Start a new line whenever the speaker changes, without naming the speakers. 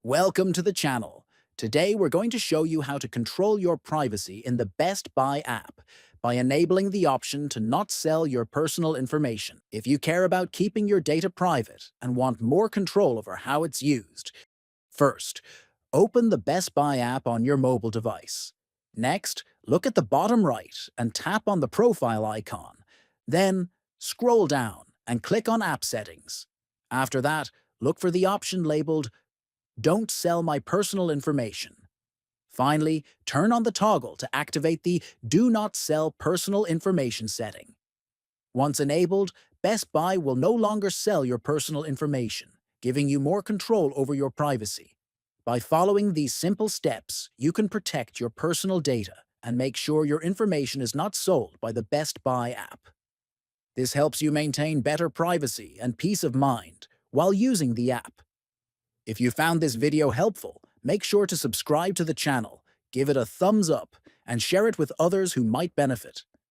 Welcome to the channel. Today we're going to show you how to control your privacy in the Best Buy app by enabling the option to not sell your personal information. If you care about keeping your data private and want more control over how it's used, first, open the Best Buy app on your mobile device. Next, look at the bottom right and tap on the profile icon. Then, scroll down and click on App Settings. After that, look for the option labeled Don't Sell My Personal Information. Finally, turn on the toggle to activate the Do Not Sell Personal Information setting. Once enabled, Best Buy will no longer sell your personal information, giving you more control over your privacy. By following these simple steps, you can protect your personal data and make sure your information is not sold by the Best Buy app. This helps you maintain better privacy and peace of mind while using the app. If you found this video helpful, make sure to subscribe to the channel, give it a thumbs up, and share it with others who might benefit.